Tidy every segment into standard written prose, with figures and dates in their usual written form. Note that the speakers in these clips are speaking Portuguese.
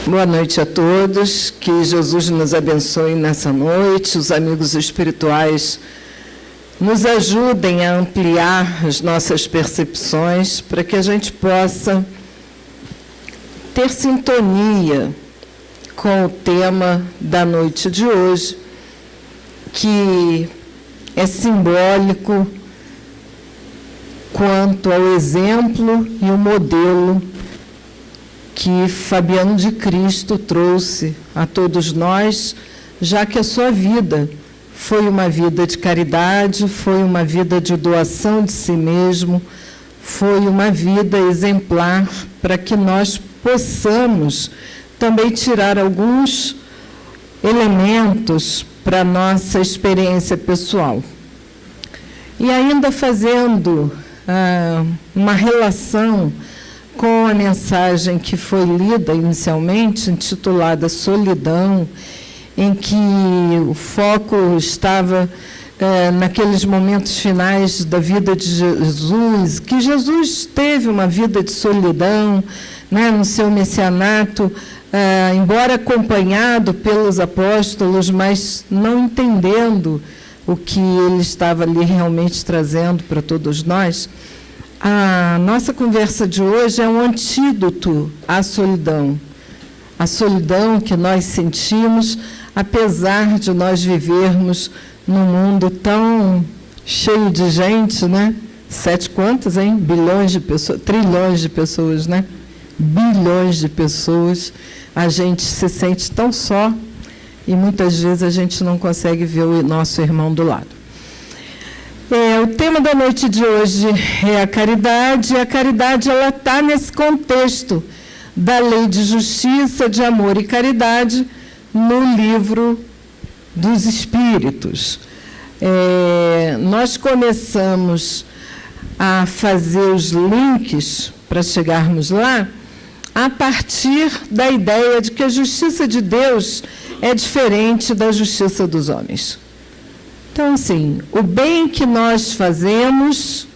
Boa noite a todos, que Jesus nos abençoe nessa noite, os amigos espirituais nos ajudem a ampliar as nossas percepções para que a gente possa ter sintonia com o tema da noite de hoje, que é simbólico quanto ao exemplo e o modelo que Fabiano de Cristo trouxe a todos nós, já que a sua vida foi uma vida de caridade, foi uma vida de doação de si mesmo, foi uma vida exemplar para que nós possamos também tirar alguns elementos para a nossa experiência pessoal. E ainda fazendo uma relação com a mensagem que foi lida inicialmente, intitulada Solidão, em que o foco estava naqueles momentos finais da vida de Jesus, que Jesus teve uma vida de solidão, né, no seu messianato, embora acompanhado pelos apóstolos, mas não entendendo o que ele estava ali realmente trazendo para todos nós. A nossa conversa de hoje é um antídoto à solidão. A solidão que nós sentimos, apesar de nós vivermos num mundo tão cheio de gente, né? 7 quantos, hein? Bilhões de pessoas, trilhões de pessoas, né? Bilhões de pessoas. A gente se sente tão só e muitas vezes a gente não consegue ver o nosso irmão do lado. O tema da noite de hoje é a caridade, e a caridade ela está nesse contexto da lei de justiça, de amor e caridade no livro dos Espíritos. Nós começamos a fazer os links para chegarmos lá a partir da ideia de que a justiça de Deus é diferente da justiça dos homens. Então, assim, o bem que nós fazemos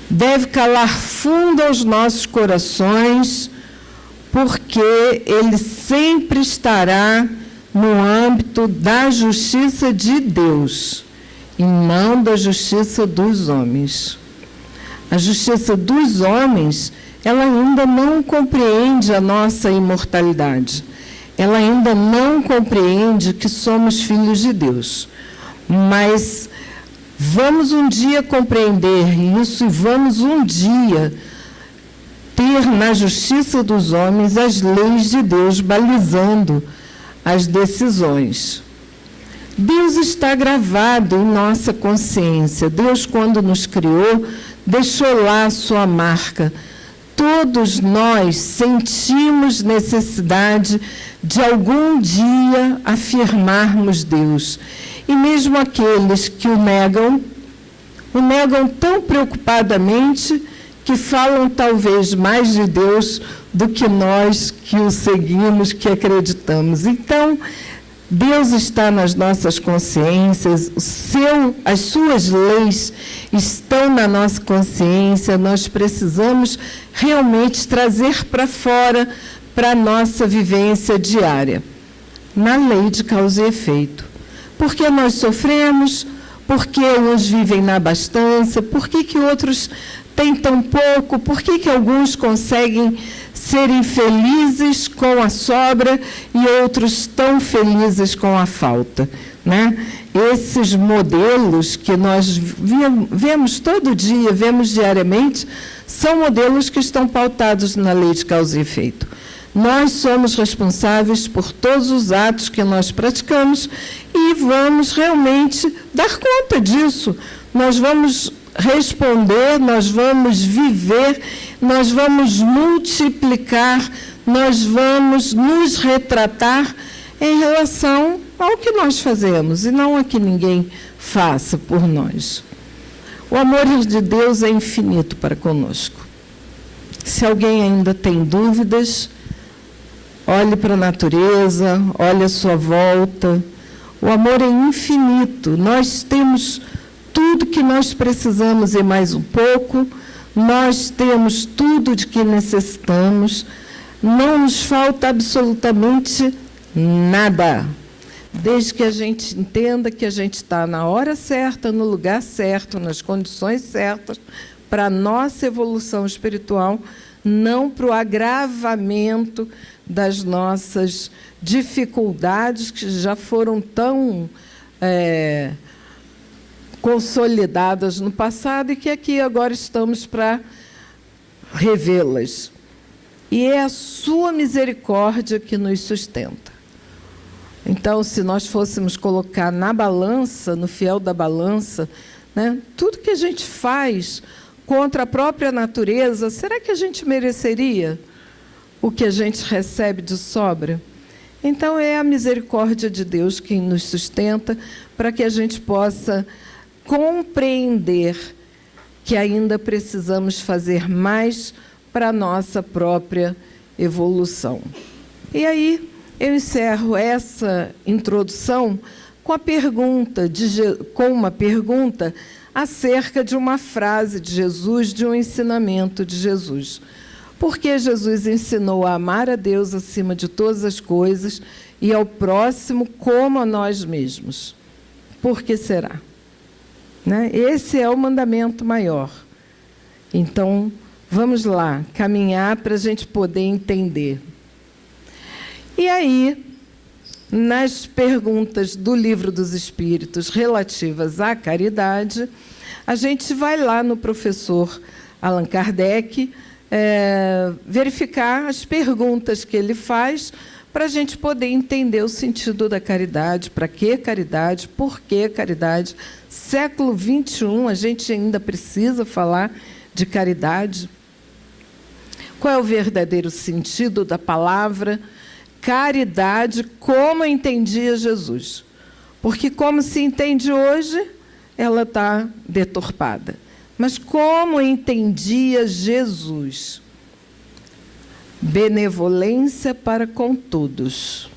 deve calar fundo aos nossos corações, porque ele sempre estará no âmbito da justiça de Deus e não da justiça dos homens. A justiça dos homens, ela ainda não compreende a nossa imortalidade. Ela ainda não compreende que somos filhos de Deus. Mas vamos um dia compreender isso e vamos um dia ter na justiça dos homens as leis de Deus balizando as decisões. Deus está gravado em nossa consciência. Deus, quando nos criou, deixou lá a sua marca. Todos nós sentimos necessidade de algum dia afirmarmos Deus. E mesmo aqueles que o negam tão preocupadamente que falam talvez mais de Deus do que nós que o seguimos, que acreditamos. Então, Deus está nas nossas consciências, as suas leis estão na nossa consciência, nós precisamos realmente trazer para fora, para a nossa vivência diária, na lei de causa e efeito. Por que nós sofremos? Por que uns vivem na abastança? Por que outros têm tão pouco? Por que alguns conseguem ser infelizes com a sobra e outros tão felizes com a falta, né? Esses modelos que nós vemos todo dia, vemos diariamente, são modelos que estão pautados na lei de causa e efeito. Nós somos responsáveis por todos os atos que nós praticamos e vamos realmente dar conta disso. Nós vamos responder, nós vamos viver, nós vamos multiplicar, nós vamos nos retratar em relação ao que nós fazemos e não a que ninguém faça por nós. O amor de Deus é infinito para conosco. Se alguém ainda tem dúvidas, olhe para a natureza, olhe à sua volta. O amor é infinito. Nós temos tudo que nós precisamos e mais um pouco. Nós temos tudo de que necessitamos. Não nos falta absolutamente nada, desde que a gente entenda que a gente está na hora certa, no lugar certo, nas condições certas, para a nossa evolução espiritual, não para o agravamento das nossas dificuldades, que já foram tão consolidadas no passado e que aqui agora estamos para revê-las. E é a sua misericórdia que nos sustenta. Então, se nós fôssemos colocar na balança, no fiel da balança, né, tudo que a gente faz contra a própria natureza, será que a gente mereceria o que a gente recebe de sobra? Então, é a misericórdia de Deus quem nos sustenta para que a gente possa compreender que ainda precisamos fazer mais para a nossa própria evolução. E aí, eu encerro essa introdução com uma pergunta acerca de uma frase de Jesus, de um ensinamento de Jesus. Por que Jesus ensinou a amar a Deus acima de todas as coisas e ao próximo como a nós mesmos? Por que será? Né? Esse é o mandamento maior. Então, vamos lá, caminhar para a gente poder entender. E aí, nas perguntas do Livro dos Espíritos relativas à caridade, a gente vai lá no professor Allan Kardec verificar as perguntas que ele faz para a gente poder entender o sentido da caridade, para que caridade, por que caridade. Século XXI, a gente ainda precisa falar de caridade. Qual é o verdadeiro sentido da palavra caridade, como entendia Jesus? Porque como se entende hoje, ela está deturpada. Mas como entendia Jesus? Benevolência para com todos.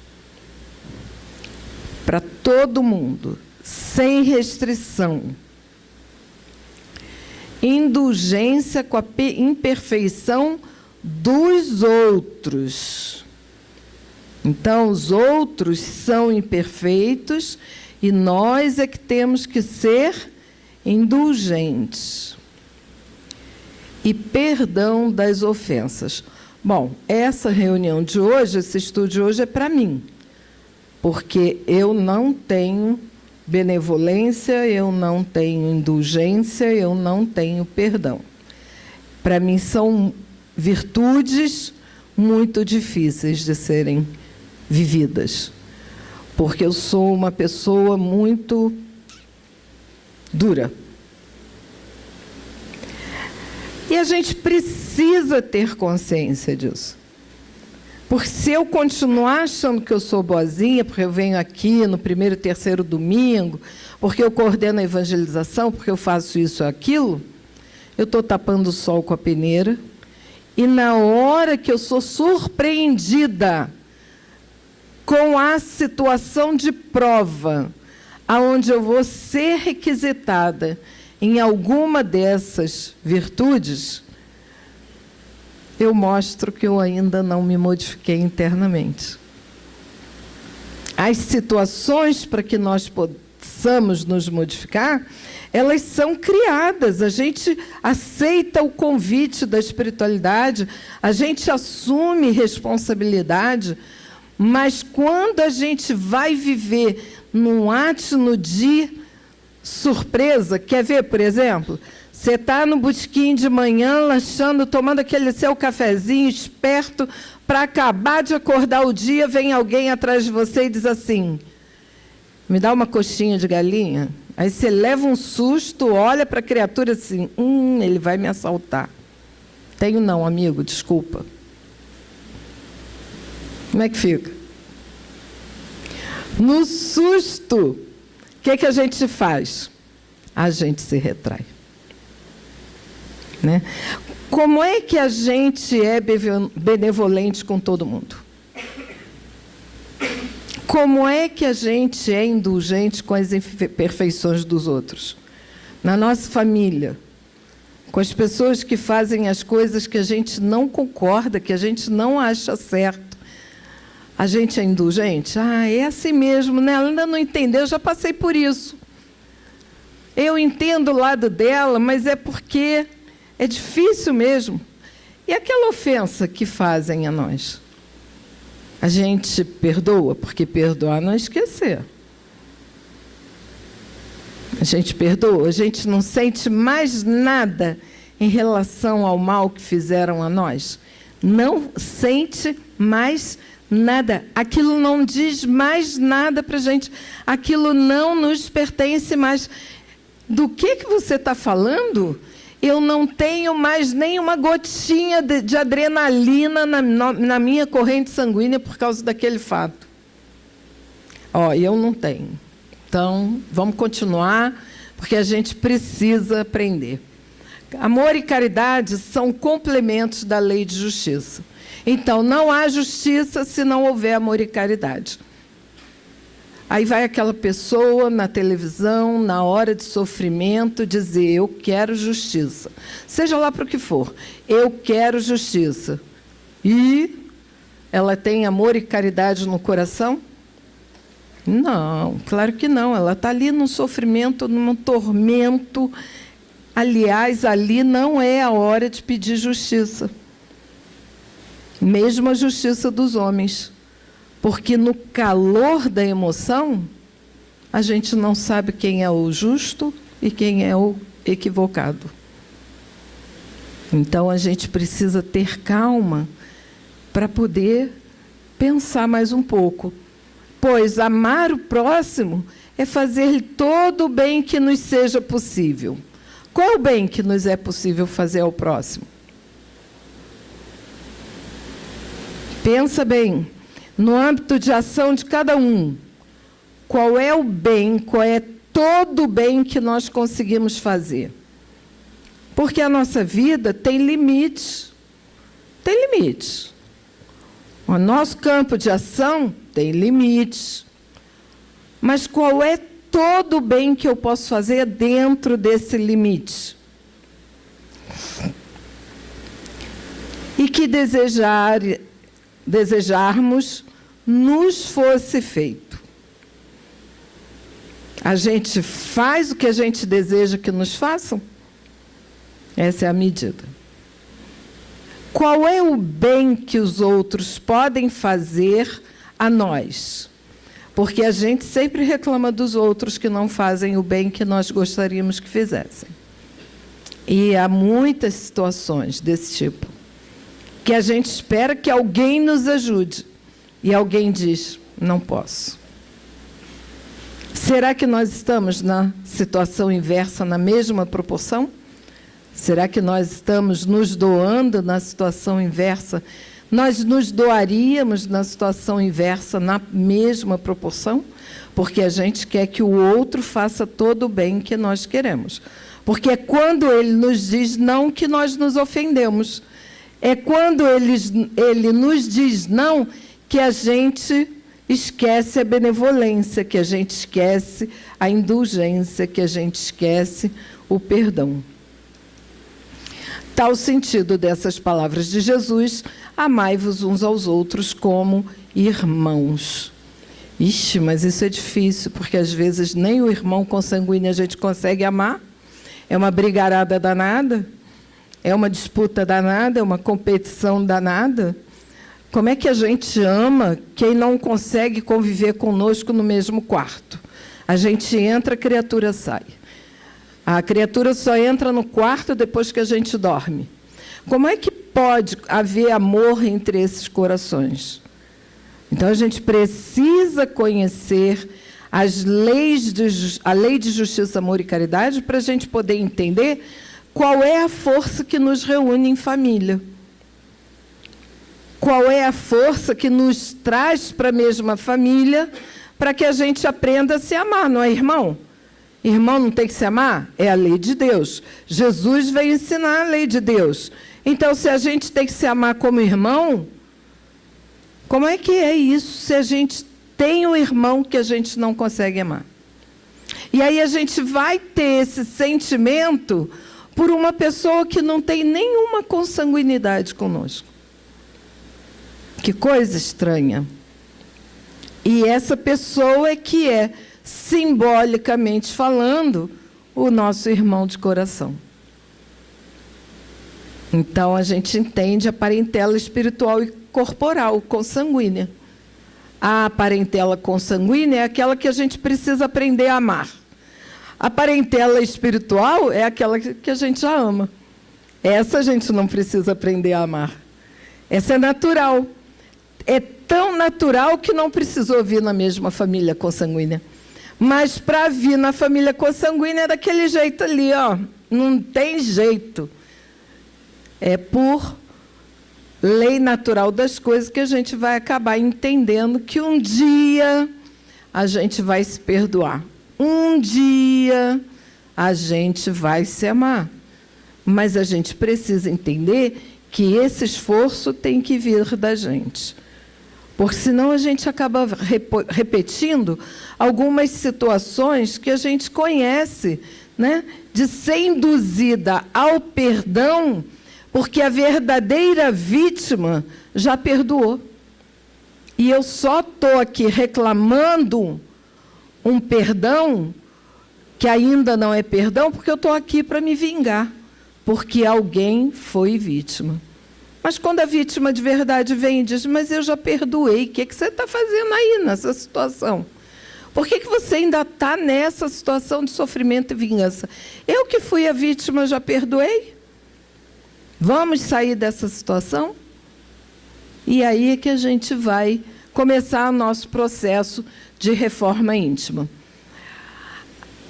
Para todo mundo, sem restrição. Indulgência com a imperfeição dos outros. Então, os outros são imperfeitos e nós é que temos que ser indulgentes. E perdão das ofensas. Bom, essa reunião de hoje, esse estudo de hoje é para mim, porque eu não tenho benevolência, eu não tenho indulgência, eu não tenho perdão. Para mim são virtudes muito difíceis de serem vividas, porque eu sou uma pessoa muito dura. E a gente precisa ter consciência disso. Porque se eu continuar achando que eu sou boazinha, porque eu venho aqui no primeiro e terceiro domingo, porque eu coordeno a evangelização, porque eu faço isso ou aquilo, eu estou tapando o sol com a peneira, e na hora que eu sou surpreendida com a situação de prova, aonde eu vou ser requisitada em alguma dessas virtudes, eu mostro que eu ainda não me modifiquei internamente. As situações para que nós possamos nos modificar, elas são criadas. A gente aceita o convite da espiritualidade, a gente assume responsabilidade, mas quando a gente vai viver num átino de surpresa, quer ver, por exemplo, você está no botequim de manhã, lanchando, tomando aquele seu cafezinho, esperto, para acabar de acordar o dia, vem alguém atrás de você e diz assim, me dá uma coxinha de galinha? Aí você leva um susto, olha para a criatura assim, ele vai me assaltar. Tenho não, amigo, desculpa. Como é que fica? No susto, o que a gente faz? A gente se retrai. Né? Como é que a gente é benevolente com todo mundo? Como é que a gente é indulgente com as imperfeições dos outros? Na nossa família, com as pessoas que fazem as coisas que a gente não concorda, que a gente não acha certo. A gente é indulgente? É assim mesmo, né? Ela ainda não entendeu, eu já passei por isso. Eu entendo o lado dela, mas é porque é difícil mesmo. E aquela ofensa que fazem a nós? A gente perdoa, porque perdoar não é esquecer. A gente perdoa, a gente não sente mais nada em relação ao mal que fizeram a nós. Não sente mais nada. Aquilo não diz mais nada para a gente. Aquilo não nos pertence mais. Do que você está falando? Eu não tenho mais nenhuma gotinha de adrenalina na minha corrente sanguínea por causa daquele fato. Eu não tenho. Então, vamos continuar, porque a gente precisa aprender. Amor e caridade são complementos da lei de justiça. Então, não há justiça se não houver amor e caridade. Aí vai aquela pessoa na televisão, na hora de sofrimento, dizer: eu quero justiça. Seja lá para o que for, eu quero justiça. E ela tem amor e caridade no coração? Não, claro que não. Ela está ali num sofrimento, num tormento. Aliás, ali não é a hora de pedir justiça. Mesmo a justiça dos homens. Porque no calor da emoção, a gente não sabe quem é o justo e quem é o equivocado. Então, a gente precisa ter calma para poder pensar mais um pouco. Pois amar o próximo é fazer todo o bem que nos seja possível. Qual é o bem que nos é possível fazer ao próximo? Pensa bem. No âmbito de ação de cada um, qual é o bem, qual é todo o bem que nós conseguimos fazer? Porque a nossa vida tem limites. Tem limites. O nosso campo de ação tem limites. Mas qual é todo o bem que eu posso fazer dentro desse limite? E que desejarmos nos fosse feito. A gente faz o que a gente deseja que nos façam? Essa é a medida. Qual é o bem que os outros podem fazer a nós? Porque a gente sempre reclama dos outros que não fazem o bem que nós gostaríamos que fizessem. E há muitas situações desse tipo, que a gente espera que alguém nos ajude. E alguém diz: não posso. Será que nós estamos na situação inversa, na mesma proporção? Será que nós estamos nos doando na situação inversa? Nós nos doaríamos na situação inversa, na mesma proporção? Porque a gente quer que o outro faça todo o bem que nós queremos. Porque é quando ele nos diz não que nós nos ofendemos. É quando ele nos diz não que a gente esquece a benevolência, que a gente esquece a indulgência, que a gente esquece o perdão. Tal sentido dessas palavras de Jesus: amai-vos uns aos outros como irmãos. Ixi, mas isso é difícil, porque às vezes nem o irmão consanguíneo a gente consegue amar. É uma brigarada danada, é uma disputa danada, é uma competição danada. Como é que a gente ama quem não consegue conviver conosco no mesmo quarto? A gente entra, a criatura sai. A criatura só entra no quarto depois que a gente dorme. Como é que pode haver amor entre esses corações? Então, a gente precisa conhecer as leis a lei de justiça, amor e caridade para a gente poder entender qual é a força que nos reúne em família. Qual é a força que nos traz para a mesma família para que a gente aprenda a se amar, não é, irmão? Irmão não tem que se amar? É a lei de Deus. Jesus veio ensinar a lei de Deus. Então, se a gente tem que se amar como irmão, como é que é isso se a gente tem um irmão que a gente não consegue amar? E aí a gente vai ter esse sentimento por uma pessoa que não tem nenhuma consanguinidade conosco. Que coisa estranha. E essa pessoa é que é, simbolicamente falando, o nosso irmão de coração. Então, a gente entende a parentela espiritual e corporal, consanguínea. A parentela consanguínea é aquela que a gente precisa aprender a amar. A parentela espiritual é aquela que a gente já ama. Essa a gente não precisa aprender a amar. Essa é natural. É tão natural que não precisou vir na mesma família consanguínea. Mas para vir na família consanguínea é daquele jeito ali, ó. Não tem jeito. É por lei natural das coisas que a gente vai acabar entendendo que um dia a gente vai se perdoar. Um dia a gente vai se amar. Mas a gente precisa entender que esse esforço tem que vir da gente. Porque senão a gente acaba repetindo algumas situações que a gente conhece, né? De ser induzida ao perdão, porque a verdadeira vítima já perdoou. E eu só estou aqui reclamando um perdão que ainda não é perdão, porque eu estou aqui para me vingar, porque alguém foi vítima. Mas quando a vítima de verdade vem e diz, mas eu já perdoei, o que você está fazendo aí nessa situação? Por que você ainda está nessa situação de sofrimento e vingança? Eu que fui a vítima, já perdoei? Vamos sair dessa situação? E aí é que a gente vai começar o nosso processo de reforma íntima.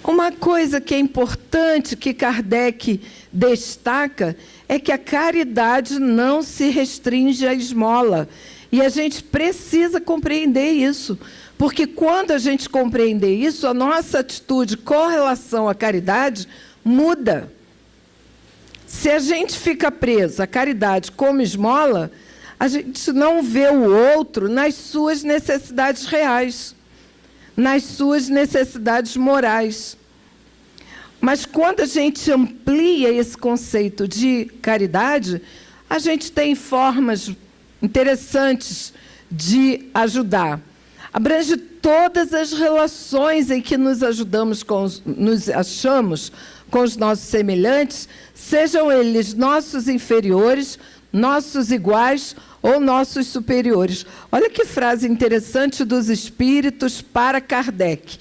Uma coisa que é importante, que Kardec destaca, é que a caridade não se restringe à esmola. E a gente precisa compreender isso. Porque quando a gente compreender isso, a nossa atitude com relação à caridade muda. Se a gente fica preso à caridade como esmola, a gente não vê o outro nas suas necessidades reais, nas suas necessidades morais. Mas quando a gente amplia esse conceito de caridade, a gente tem formas interessantes de ajudar. Abrange todas as relações em que nos ajudamos, nos achamos com os nossos semelhantes, sejam eles nossos inferiores, nossos iguais ou nossos superiores. Olha que frase interessante dos espíritos para Kardec.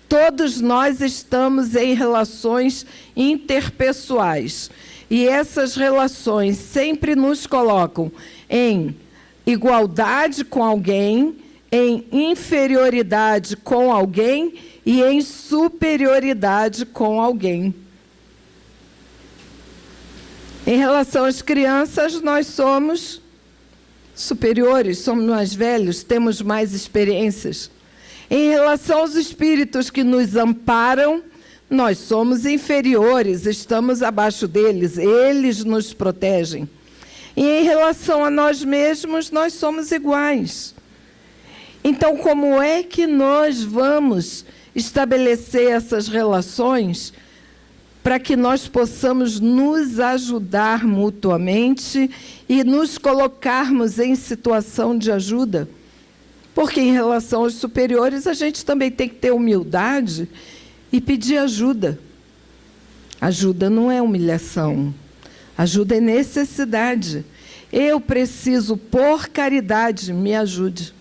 Todos nós estamos em relações interpessoais. E essas relações sempre nos colocam em igualdade com alguém, em inferioridade com alguém e em superioridade com alguém. Em relação às crianças, nós somos superiores, somos mais velhos, temos mais experiências. Em relação aos espíritos que nos amparam, nós somos inferiores, estamos abaixo deles, eles nos protegem. E em relação a nós mesmos, nós somos iguais. Então, como é que nós vamos estabelecer essas relações para que nós possamos nos ajudar mutuamente e nos colocarmos em situação de ajuda? Porque, em relação aos superiores, a gente também tem que ter humildade e pedir ajuda. Ajuda não é humilhação. Ajuda é necessidade. Eu preciso, por caridade, me ajude.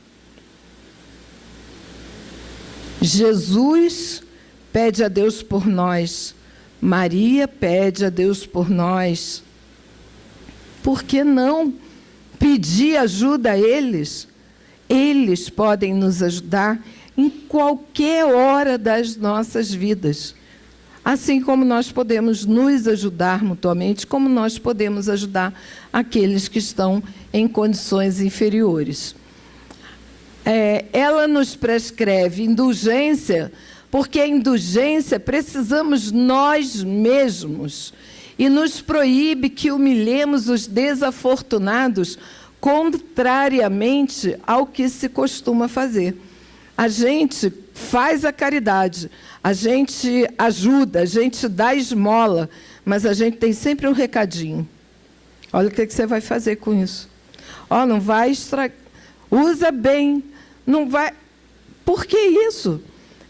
Jesus pede a Deus por nós. Maria pede a Deus por nós. Por que não pedir ajuda a eles? Eles podem nos ajudar em qualquer hora das nossas vidas. Assim como nós podemos nos ajudar mutuamente, como nós podemos ajudar aqueles que estão em condições inferiores. Ela nos prescreve indulgência, porque a indulgência precisamos nós mesmos, e nos proíbe que humilhemos os desafortunados, contrariamente ao que se costuma fazer. A gente faz a caridade, a gente ajuda, a gente dá esmola, mas a gente tem sempre um recadinho. Olha o que você vai fazer com isso. Ó, não vai estragar. Usa bem. Não vai. Por que isso?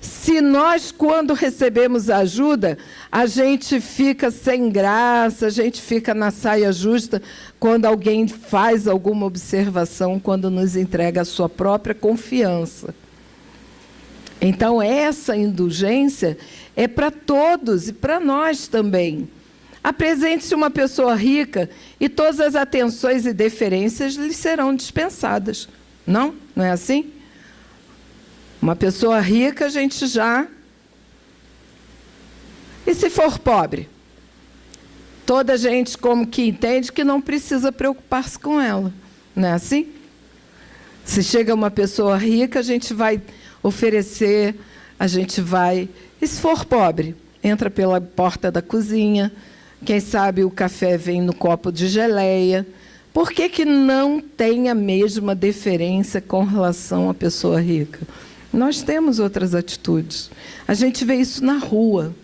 Se nós, quando recebemos ajuda, a gente fica sem graça, a gente fica na saia justa quando alguém faz alguma observação, quando nos entrega a sua própria confiança. Então, essa indulgência é para todos e para nós também. Apresente-se uma pessoa rica e todas as atenções e deferências lhe serão dispensadas. Não? Não é assim? Uma pessoa rica, a gente já... E se for pobre? Toda gente como que entende que não precisa preocupar-se com ela. Não é assim? Se chega uma pessoa rica, a gente vai oferecer, a gente vai... E se for pobre? Entra pela porta da cozinha, quem sabe o café vem no copo de geleia. Por que que não tem a mesma deferência com relação à pessoa rica? Nós temos outras atitudes. A gente vê isso na rua.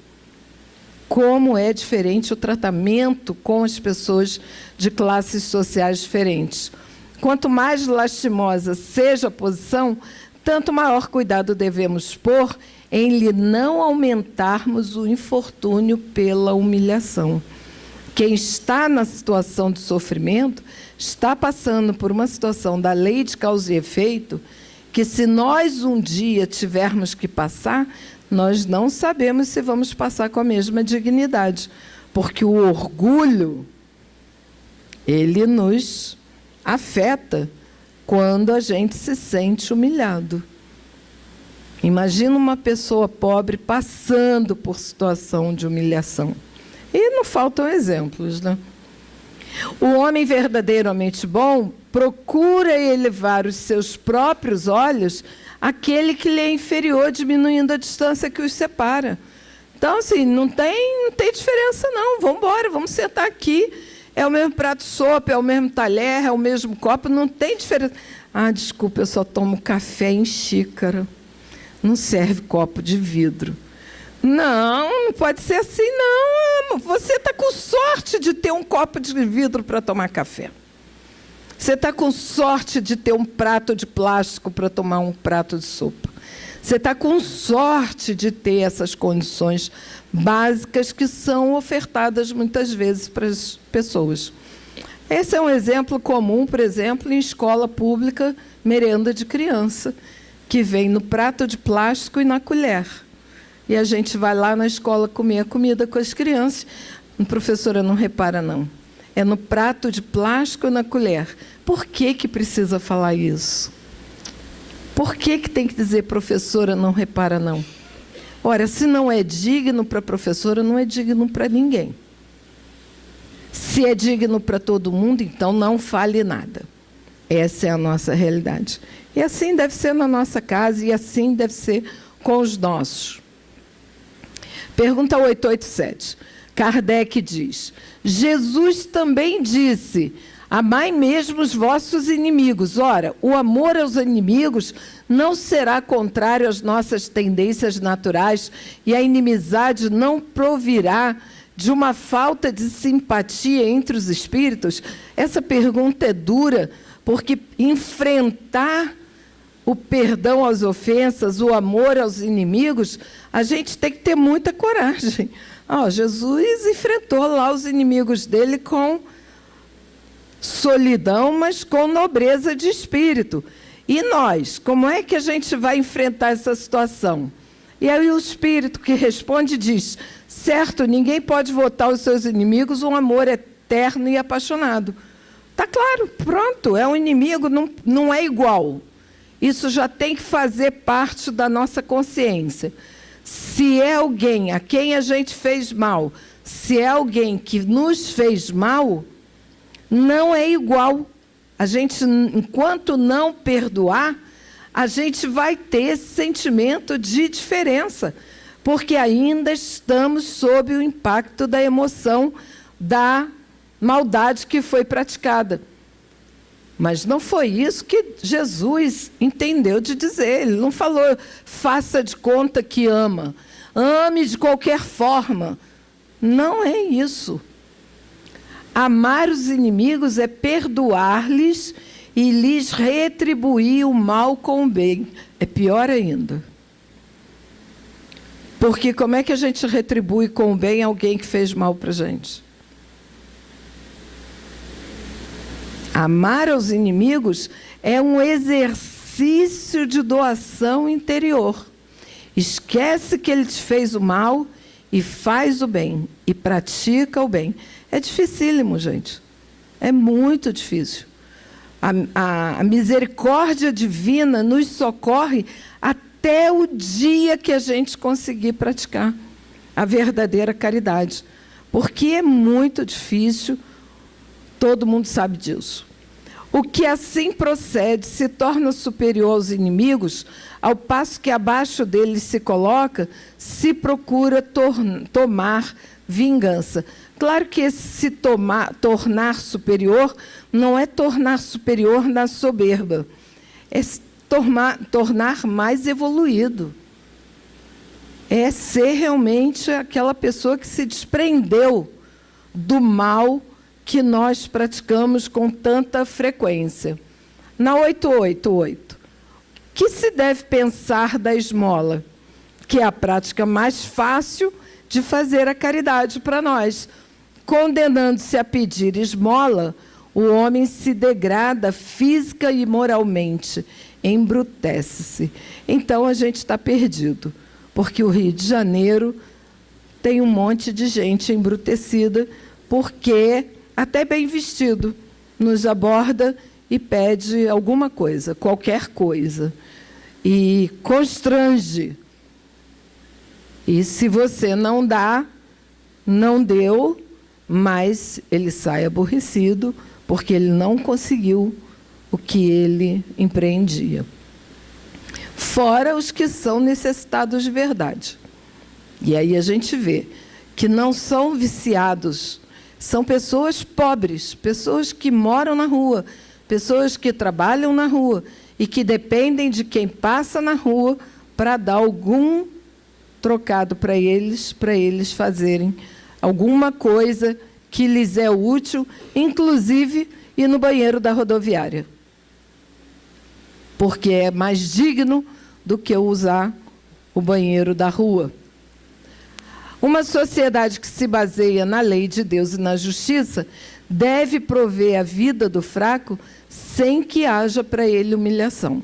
Como é diferente o tratamento com as pessoas de classes sociais diferentes. Quanto mais lastimosa seja a posição, tanto maior cuidado devemos pôr em lhe não aumentarmos o infortúnio pela humilhação. Quem está na situação de sofrimento está passando por uma situação da lei de causa e efeito que, se nós um dia tivermos que passar, nós não sabemos se vamos passar com a mesma dignidade, porque o orgulho, ele nos afeta quando a gente se sente humilhado. Imagina uma pessoa pobre passando por situação de humilhação. E não faltam exemplos, né? O homem verdadeiramente bom procura elevar os seus próprios olhos àquele que lhe é inferior, diminuindo a distância que os separa. Então, assim, não tem diferença, não. Vamos embora, vamos sentar aqui. É o mesmo prato de sopa, é o mesmo talher, é o mesmo copo, não tem diferença. Ah, desculpa, eu só tomo café em xícara. Não serve copo de vidro. Não, não pode ser assim, não. Você está com sorte de ter um copo de vidro para tomar café. Você está com sorte de ter um prato de plástico para tomar um prato de sopa. Você está com sorte de ter essas condições básicas que são ofertadas muitas vezes para as pessoas. Esse é um exemplo comum, por exemplo, em escola pública, merenda de criança, que vem no prato de plástico e na colher. E a gente vai lá na escola comer a comida com as crianças. A professora não repara, não. É no prato de plástico e na colher. Por que que precisa falar isso? Por que que tem que dizer professora não repara, não? Ora, se não é digno para a professora, não é digno para ninguém. Se é digno para todo mundo, então não fale nada. Essa é a nossa realidade. E assim deve ser na nossa casa, e assim deve ser com os nossos. Pergunta 887. Kardec diz: Jesus também disse: amai mesmo os vossos inimigos. Ora, o amor aos inimigos não será contrário às nossas tendências naturais, e a inimizade não provirá de uma falta de simpatia entre os espíritos? Essa pergunta é dura, porque enfrentar o perdão às ofensas, o amor aos inimigos, a gente tem que ter muita coragem. Jesus enfrentou lá os inimigos dele com solidão, mas com nobreza de espírito. E nós, como é que a gente vai enfrentar essa situação? E aí o espírito que responde diz: certo, ninguém pode votar aos seus inimigos um amor eterno e apaixonado. Está claro, pronto, é um inimigo, não é igual. Isso já tem que fazer parte da nossa consciência. Se é alguém a quem a gente fez mal, se é alguém que nos fez mal, não é igual. A gente, enquanto não perdoar, a gente vai ter esse sentimento de diferença, porque ainda estamos sob o impacto da emoção da maldade que foi praticada. Mas não foi isso que Jesus entendeu de dizer. Ele não falou, faça de conta que ama. Ame de qualquer forma. Não é isso. Amar os inimigos é perdoar-lhes e lhes retribuir o mal com o bem. É pior ainda. Porque como é que a gente retribui com o bem alguém que fez mal para a gente? Amar aos inimigos é um exercício de doação interior. Esquece que ele te fez o mal e faz o bem, e pratica o bem. É dificílimo, gente. É muito difícil. A misericórdia divina nos socorre até o dia que a gente conseguir praticar a verdadeira caridade. Porque é muito difícil, todo mundo sabe disso. O que assim procede se torna superior aos inimigos, ao passo que abaixo deles se coloca, se procura tomar vingança. Claro que esse tornar superior não é tornar superior na soberba, é tornar mais evoluído. É ser realmente aquela pessoa que se desprendeu do mal que nós praticamos com tanta frequência. Na 888, que se deve pensar da esmola? Que é a prática mais fácil de fazer a caridade para nós. Condenando-se a pedir esmola, o homem se degrada física e moralmente, embrutece-se. Então a gente está perdido, porque o Rio de Janeiro tem um monte de gente embrutecida, porque até bem vestido nos aborda e pede alguma coisa, qualquer coisa, e constrange. E se você não dá, não deu, mas ele sai aborrecido, porque ele não conseguiu o que ele empreendia. Fora os que são necessitados de verdade. E aí a gente vê que não são viciados, são pessoas pobres, pessoas que moram na rua, pessoas que trabalham na rua e que dependem de quem passa na rua para dar algum trocado para eles fazerem alguma coisa que lhes é útil, inclusive ir no banheiro da rodoviária. Porque é mais digno do que usar o banheiro da rua. Uma sociedade que se baseia na lei de Deus e na justiça deve prover a vida do fraco sem que haja para ele humilhação.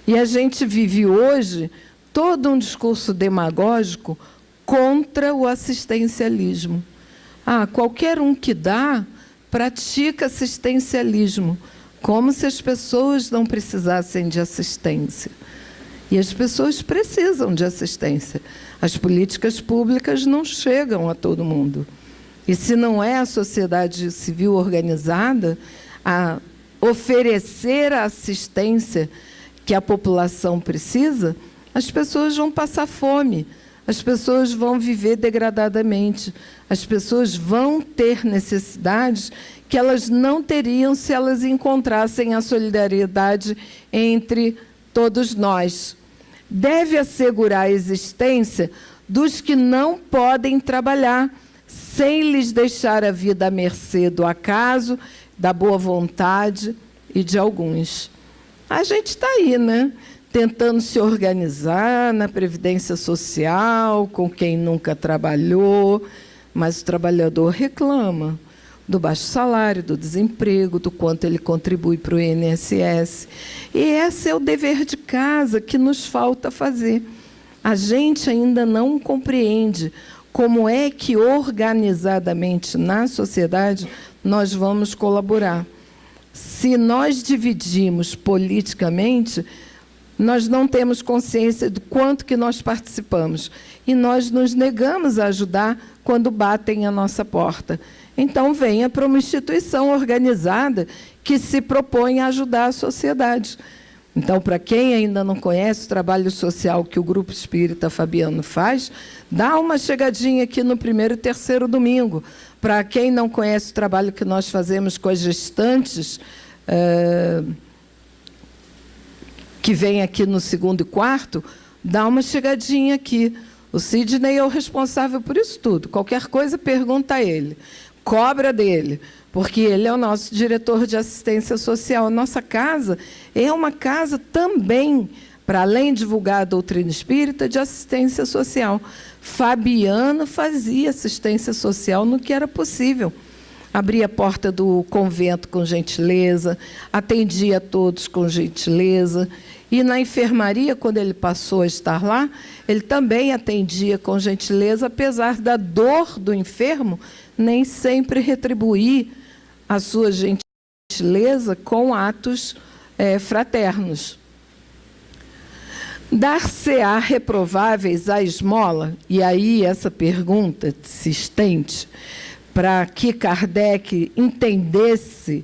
E a gente vive hoje todo um discurso demagógico contra o assistencialismo. Qualquer um que dá, pratica assistencialismo, como se as pessoas não precisassem de assistência. E as pessoas precisam de assistência. As políticas públicas não chegam a todo mundo. E se não é a sociedade civil organizada a oferecer a assistência que a população precisa, as pessoas vão passar fome, as pessoas vão viver degradadamente, as pessoas vão ter necessidades que elas não teriam se elas encontrassem a solidariedade entre todos nós. Deve assegurar a existência dos que não podem trabalhar, sem lhes deixar a vida à mercê do acaso, da boa vontade e de alguns. A gente está aí, né? Tentando se organizar na Previdência Social, com quem nunca trabalhou, mas o trabalhador reclama do baixo salário, do desemprego, do quanto ele contribui para o INSS. E esse é o dever de casa que nos falta fazer. A gente ainda não compreende como é que, organizadamente, na sociedade, nós vamos colaborar. Se nós dividimos politicamente, nós não temos consciência do quanto que nós participamos. E nós nos negamos a ajudar quando batem à nossa porta. Então, venha para uma instituição organizada que se propõe a ajudar a sociedade. Então, para quem ainda não conhece o trabalho social que o Grupo Espírita Fabiano faz, dá uma chegadinha aqui no primeiro e terceiro domingo. Para quem não conhece o trabalho que nós fazemos com as gestantes, que vem aqui no segundo e quarto, dá uma chegadinha aqui. O Sidney é o responsável por isso tudo. Qualquer coisa, pergunta a ele. Cobra dele, porque ele é o nosso diretor de assistência social. Nossa casa é uma casa também, para além de divulgar a doutrina espírita, de assistência social. Fabiana fazia assistência social no que era possível. Abria a porta do convento com gentileza, atendia a todos com gentileza. E na enfermaria, quando ele passou a estar lá, ele também atendia com gentileza, apesar da dor do enfermo, nem sempre retribuir a sua gentileza com atos fraternos. Dar-se-á reprováveis a esmola? E aí essa pergunta se estende para que Kardec entendesse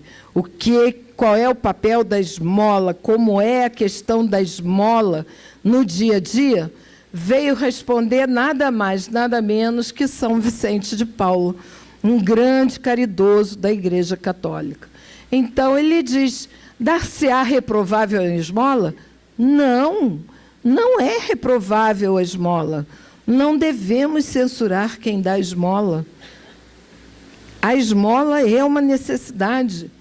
qual é o papel da esmola, como é a questão da esmola no dia a dia, veio responder nada mais, nada menos que São Vicente de Paulo, um grande caridoso da Igreja Católica. Então, ele diz, dar-se-á reprovável a esmola? Não, não é reprovável a esmola. Não devemos censurar quem dá esmola. A esmola é uma necessidade.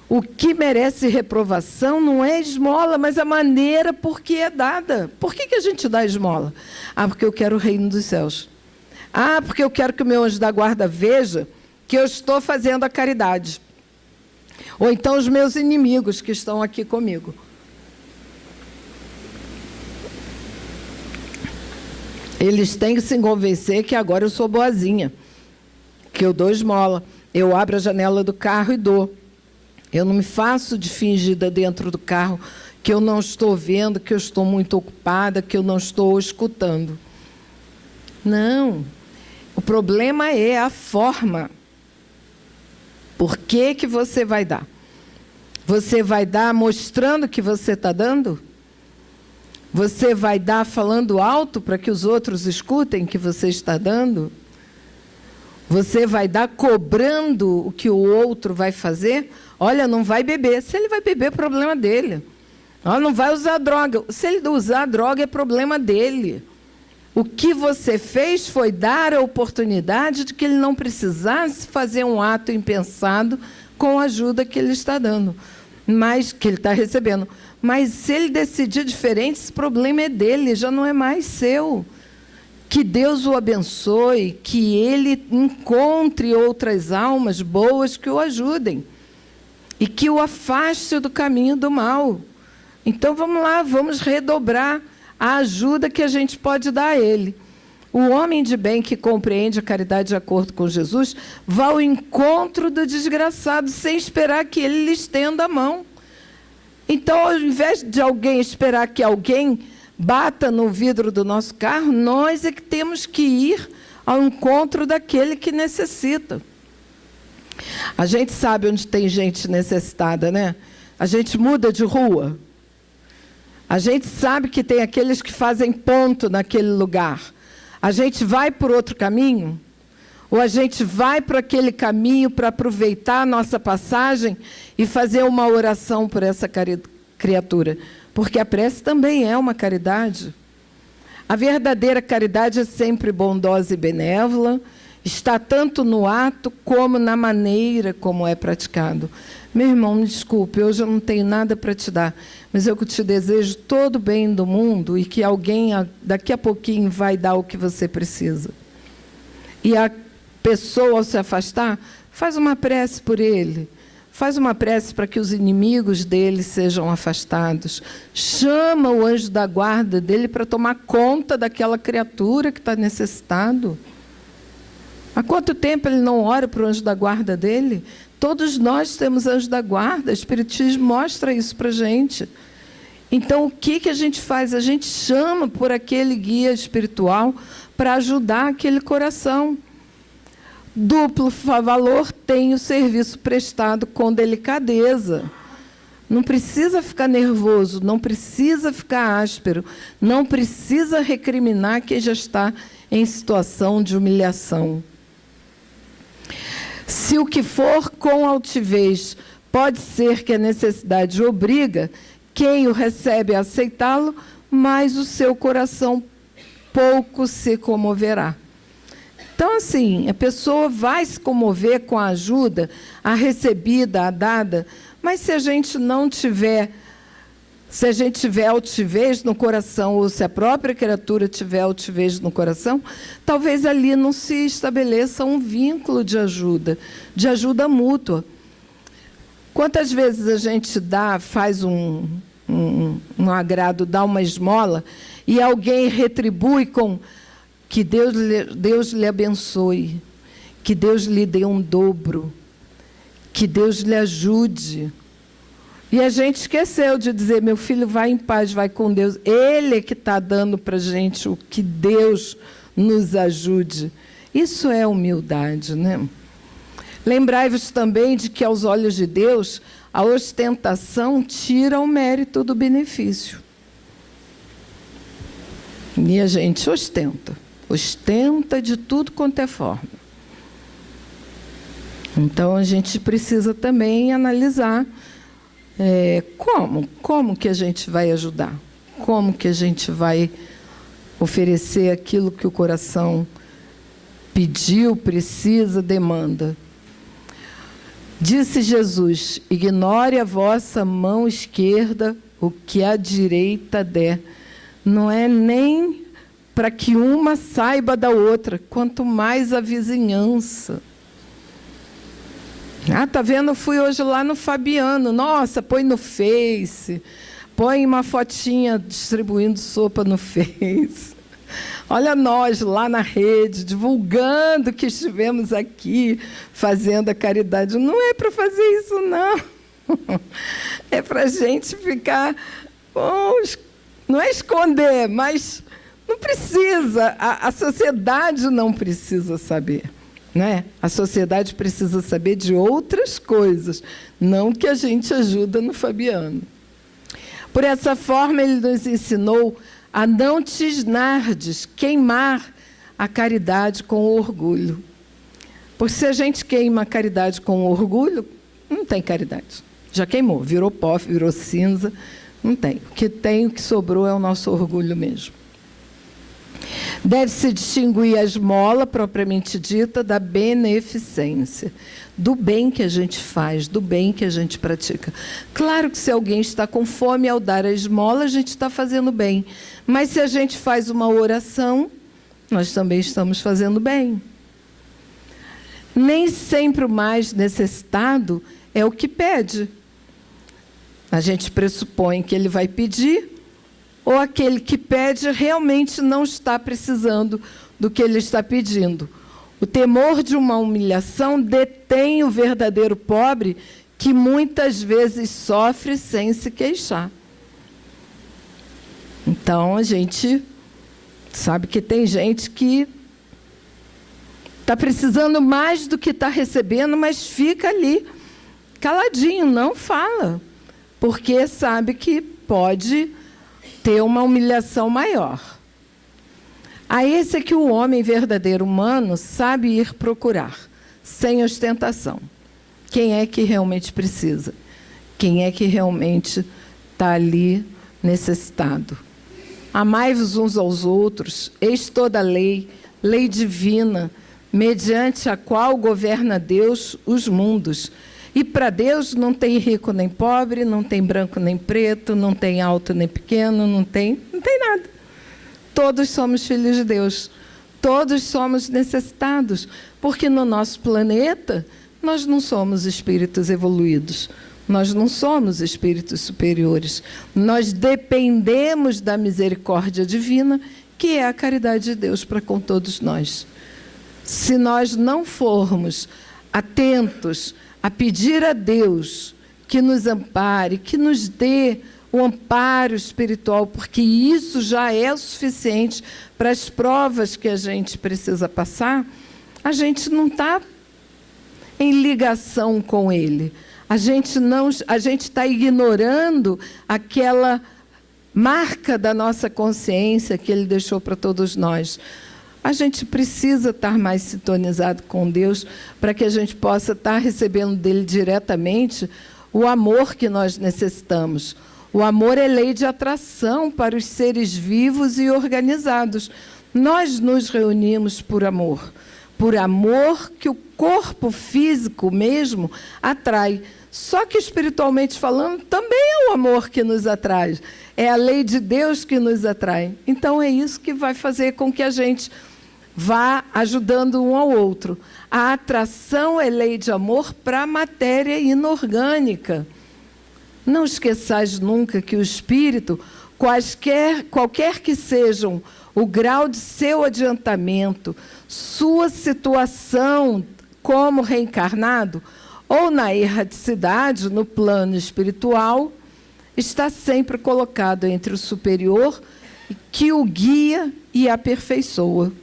O que merece reprovação não é esmola, mas a maneira por que é dada. Por que a gente dá esmola? Porque eu quero o reino dos céus. Porque eu quero que o meu anjo da guarda veja que eu estou fazendo a caridade. Ou então os meus inimigos que estão aqui comigo. Eles têm que se convencer que agora eu sou boazinha, que eu dou esmola. Eu abro a janela do carro e dou. Eu não me faço de fingida dentro do carro, que eu não estou vendo, que eu estou muito ocupada, que eu não estou escutando. Não. O problema é a forma. Por que você vai dar? Você vai dar mostrando que você está dando? Você vai dar falando alto para que os outros escutem que você está dando? Você vai dar cobrando o que o outro vai fazer? Olha, não vai beber. Se ele vai beber, é problema dele. Não vai usar droga. Se ele usar droga, é problema dele. O que você fez foi dar a oportunidade de que ele não precisasse fazer um ato impensado com a ajuda que ele está dando, mas que ele está recebendo. Mas se ele decidir diferente, esse problema é dele, já não é mais seu. Que Deus o abençoe, que ele encontre outras almas boas que o ajudem e que o afaste do caminho do mal. Então, vamos lá, vamos redobrar a ajuda que a gente pode dar a ele. O homem de bem que compreende a caridade de acordo com Jesus vai ao encontro do desgraçado sem esperar que ele lhe estenda a mão. Então, ao invés de alguém esperar que alguém bata no vidro do nosso carro, nós é que temos que ir ao encontro daquele que necessita. A gente sabe onde tem gente necessitada, né? A gente muda de rua. A gente sabe que tem aqueles que fazem ponto naquele lugar. A gente vai por outro caminho? Ou a gente vai para aquele caminho para aproveitar a nossa passagem e fazer uma oração por essa criatura? Porque a prece também é uma caridade. A verdadeira caridade é sempre bondosa e benévola, está tanto no ato como na maneira como é praticado. Meu irmão, me desculpe, hoje eu não tenho nada para te dar, mas eu te desejo todo o bem do mundo e que alguém daqui a pouquinho vai dar o que você precisa. E a pessoa, ao se afastar, faz uma prece por ele. Faz uma prece para que os inimigos dele sejam afastados. Chama o anjo da guarda dele para tomar conta daquela criatura que está necessitado. Há quanto tempo ele não ora para o anjo da guarda dele? Todos nós temos anjo da guarda, o Espiritismo mostra isso para a gente. Então, o que a gente faz? A gente chama por aquele guia espiritual para ajudar aquele coração. Duplo valor tem o serviço prestado com delicadeza. Não precisa ficar nervoso, não precisa ficar áspero, não precisa recriminar quem já está em situação de humilhação. Se o que for com altivez pode ser que a necessidade obriga quem o recebe a aceitá-lo, mas o seu coração pouco se comoverá. Então, assim, a pessoa vai se comover com a ajuda, a recebida, a dada, mas se a gente não tiver, se a gente tiver altivez no coração, ou se a própria criatura tiver altivez no coração, talvez ali não se estabeleça um vínculo de ajuda mútua. Quantas vezes a gente faz um agrado, dá uma esmola, e alguém retribui com que Deus lhe abençoe, que Deus lhe dê um dobro, que Deus lhe ajude. E a gente esqueceu de dizer, meu filho, vai em paz, vai com Deus. Ele é que está dando para a gente o que Deus nos ajude. Isso é humildade, né? Lembrai-vos também de que, aos olhos de Deus, a ostentação tira o mérito do benefício. E a gente ostenta de tudo quanto é forma. Então, a gente precisa também analisar como que a gente vai ajudar, como que a gente vai oferecer aquilo que o coração pediu, precisa, demanda. Disse Jesus, ignore a vossa mão esquerda o que a direita der. Não é nem para que uma saiba da outra, quanto mais a vizinhança. Tá vendo? Eu fui hoje lá no Fabiano. Nossa, põe no Face. Põe uma fotinha distribuindo sopa no Face. Olha nós lá na rede, divulgando que estivemos aqui fazendo a caridade. Não é para fazer isso, não. É para a gente ficar... não é esconder, mas não precisa. A sociedade não precisa saber. Né? A sociedade precisa saber de outras coisas, não que a gente ajuda no Fabiano. Por essa forma, ele nos ensinou a não tisnardes, queimar a caridade com orgulho. Porque se a gente queima a caridade com orgulho, não tem caridade. Já queimou, virou pó, virou cinza, não tem. O que sobrou é o nosso orgulho mesmo. Deve-se distinguir a esmola, propriamente dita, da beneficência, do bem que a gente faz, do bem que a gente pratica. Claro que se alguém está com fome, ao dar a esmola, a gente está fazendo bem. Mas se a gente faz uma oração, nós também estamos fazendo bem. Nem sempre o mais necessitado é o que pede. A gente pressupõe que ele vai pedir, ou aquele que pede realmente não está precisando do que ele está pedindo. O temor de uma humilhação detém o verdadeiro pobre, que muitas vezes sofre sem se queixar. Então, a gente sabe que tem gente que está precisando mais do que está recebendo, mas fica ali, caladinho, não fala, porque sabe que pode ter uma humilhação maior. A esse é que o homem verdadeiro humano sabe ir procurar, sem ostentação. Quem é que realmente precisa? Quem é que realmente está ali necessitado? Amai-vos uns aos outros, eis toda a lei, lei divina, mediante a qual governa Deus os mundos. E para Deus não tem rico nem pobre, não tem branco nem preto, não tem alto nem pequeno, não tem nada. Todos somos filhos de Deus. Todos somos necessitados, porque no nosso planeta nós não somos espíritos evoluídos. Nós não somos espíritos superiores. Nós dependemos da misericórdia divina, que é a caridade de Deus para com todos nós. Se nós não formos atentos a pedir a Deus que nos ampare, que nos dê o amparo espiritual, porque isso já é o suficiente para as provas que a gente precisa passar, a gente não está em ligação com Ele. A gente está ignorando aquela marca da nossa consciência que Ele deixou para todos nós. A gente precisa estar mais sintonizado com Deus para que a gente possa estar recebendo dele diretamente o amor que nós necessitamos. O amor é lei de atração para os seres vivos e organizados. Nós nos reunimos por amor que o corpo físico mesmo atrai. Só que espiritualmente falando, também é o amor que nos atrai. É a lei de Deus que nos atrai. Então é isso que vai fazer com que a gente vá ajudando um ao outro. A atração é lei de amor para a matéria inorgânica. Não esqueçais nunca que o espírito, qualquer que sejam o grau de seu adiantamento, sua situação como reencarnado, ou na erraticidade, no plano espiritual, está sempre colocado entre o superior, que o guia e aperfeiçoa.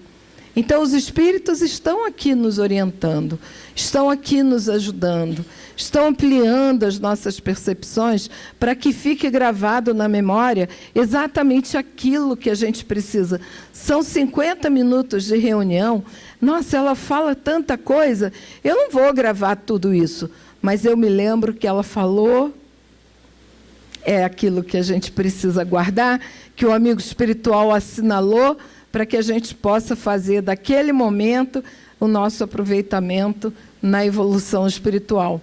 Então, os espíritos estão aqui nos orientando, estão aqui nos ajudando, estão ampliando as nossas percepções para que fique gravado na memória exatamente aquilo que a gente precisa. São 50 minutos de reunião. Nossa, ela fala tanta coisa, eu não vou gravar tudo isso, mas eu me lembro que ela falou, é aquilo que a gente precisa guardar, que o amigo espiritual assinalou, para que a gente possa fazer daquele momento o nosso aproveitamento na evolução espiritual.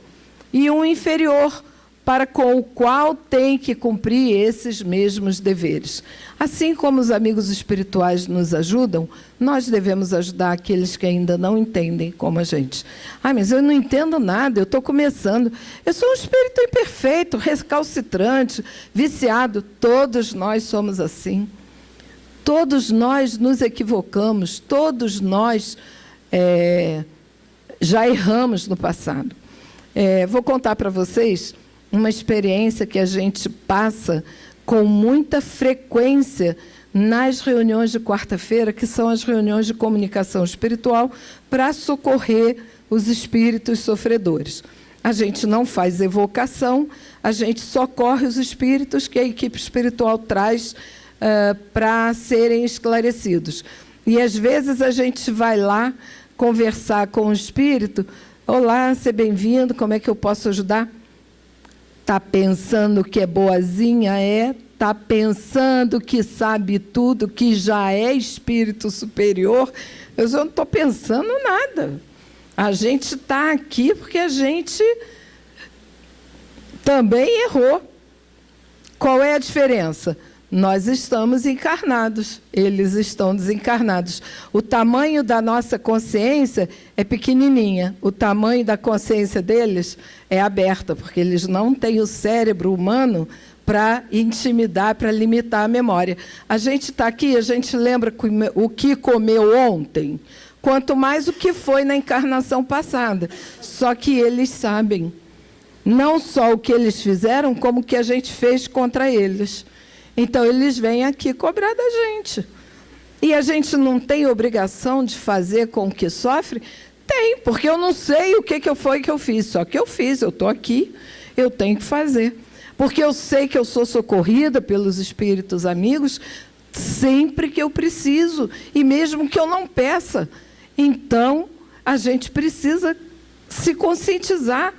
E um inferior, para com o qual tem que cumprir esses mesmos deveres. Assim como os amigos espirituais nos ajudam, nós devemos ajudar aqueles que ainda não entendem como a gente. Ah, mas eu não entendo nada, eu estou começando. Eu sou um espírito imperfeito, recalcitrante, viciado. Todos nós somos assim. Todos nós nos equivocamos, todos nós já erramos no passado. Vou contar para vocês uma experiência que a gente passa com muita frequência nas reuniões de quarta-feira, que são as reuniões de comunicação espiritual, para socorrer os espíritos sofredores. A gente não faz evocação, a gente socorre os espíritos que a equipe espiritual traz para serem esclarecidos. E, às vezes, a gente vai lá conversar com o espírito. Olá, seja bem-vindo, como é que eu posso ajudar? Está pensando que é boazinha? Está pensando que sabe tudo, que já é espírito superior? Eu já não estou pensando nada. A gente está aqui porque a gente também errou. Qual é a diferença? Nós estamos encarnados, eles estão desencarnados. O tamanho da nossa consciência é pequenininha, o tamanho da consciência deles é aberta, porque eles não têm o cérebro humano para intimidar, para limitar a memória. A gente está aqui, a gente lembra o que comeu ontem, quanto mais o que foi na encarnação passada. Só que eles sabem, não só o que eles fizeram, como o que a gente fez contra eles. Então, eles vêm aqui cobrar da gente. E a gente não tem obrigação de fazer com o que sofre? Tem, porque eu não sei o que foi que eu fiz. Só que eu fiz, eu estou aqui, eu tenho que fazer. Porque eu sei que eu sou socorrida pelos espíritos amigos sempre que eu preciso, e mesmo que eu não peça. Então, a gente precisa se conscientizar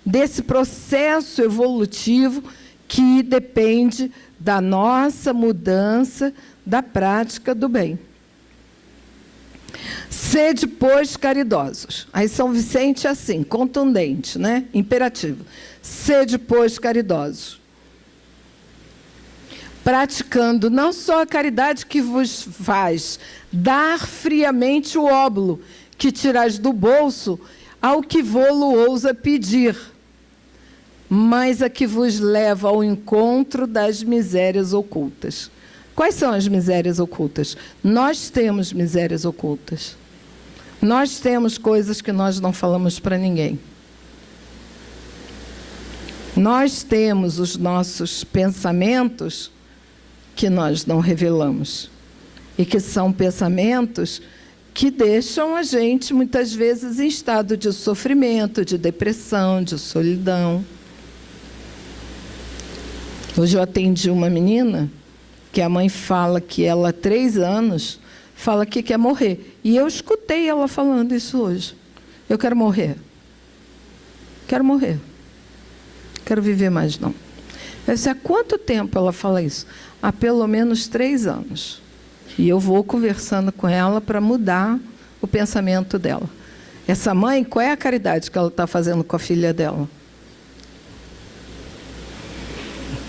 desse processo evolutivo que depende da nossa mudança da prática do bem. Sede, pois, caridosos. Aí São Vicente é assim, contundente, né? Imperativo. Sede, pois, caridosos. Praticando não só a caridade que vos faz dar friamente o óbolo que tirais do bolso ao que vô-lo ousa pedir, mas a que vos leva ao encontro das misérias ocultas. Quais são as misérias ocultas? Nós temos misérias ocultas. Nós temos coisas que nós não falamos para ninguém. Nós temos os nossos pensamentos que nós não revelamos. E que são pensamentos que deixam a gente, muitas vezes, em estado de sofrimento, de depressão, de solidão. Hoje eu atendi uma menina que a mãe fala que ela, há 3 anos, fala que quer morrer. E eu escutei ela falando isso hoje. Eu quero morrer. Quero morrer. Quero viver mais, não. Eu sei há quanto tempo ela fala isso? Há pelo menos 3 anos. E eu vou conversando com ela para mudar o pensamento dela. Essa mãe, qual é a caridade que ela está fazendo com a filha dela?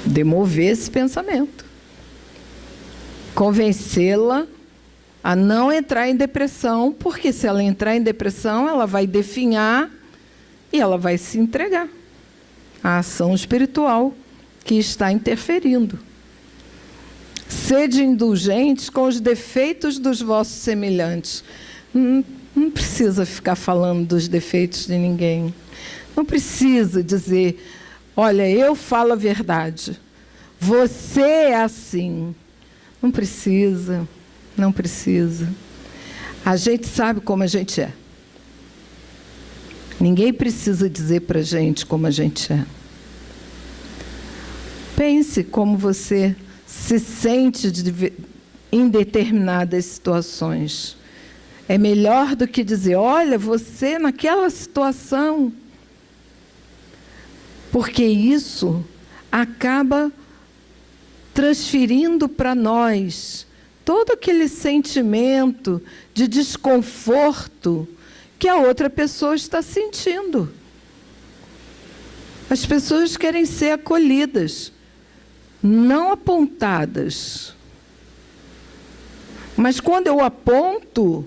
Demover esse pensamento. Convencê-la a não entrar em depressão, porque se ela entrar em depressão, ela vai definhar e ela vai se entregar à ação espiritual que está interferindo. Sede indulgentes com os defeitos dos vossos semelhantes. Não precisa ficar falando dos defeitos de ninguém. Não precisa dizer, olha, eu falo a verdade. Você é assim. Não precisa, não precisa. A gente sabe como a gente é. Ninguém precisa dizer para a gente como a gente é. Pense como você se sente em determinadas situações. É melhor do que dizer, olha, você naquela situação. Porque isso acaba transferindo para nós todo aquele sentimento de desconforto que a outra pessoa está sentindo. As pessoas querem ser acolhidas, não apontadas. Mas quando eu aponto,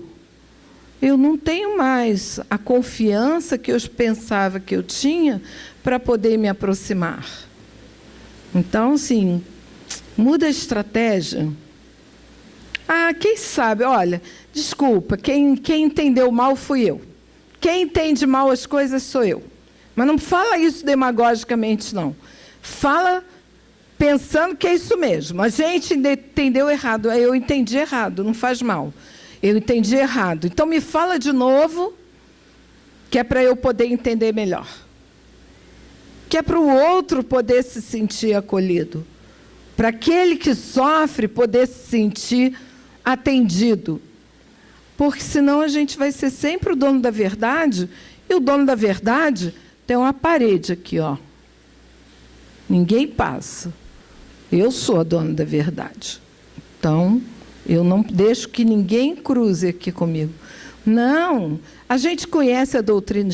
eu não tenho mais a confiança que eu pensava que eu tinha para poder me aproximar. Então, assim, muda a estratégia. Quem sabe, olha, desculpa, quem entendeu mal fui eu. Quem entende mal as coisas sou eu. Mas não fala isso demagogicamente, não. Fala pensando que é isso mesmo. A gente entendeu errado. Eu entendi errado, não faz mal. Eu entendi errado. Então, me fala de novo, que é para eu poder entender melhor. Que é para o outro poder se sentir acolhido. Para aquele que sofre poder se sentir atendido. Porque senão a gente vai ser sempre o dono da verdade, e o dono da verdade tem uma parede aqui, ó. Ninguém passa. Eu sou a dona da verdade. Então, eu não deixo que ninguém cruze aqui comigo. Não, a gente conhece a doutrina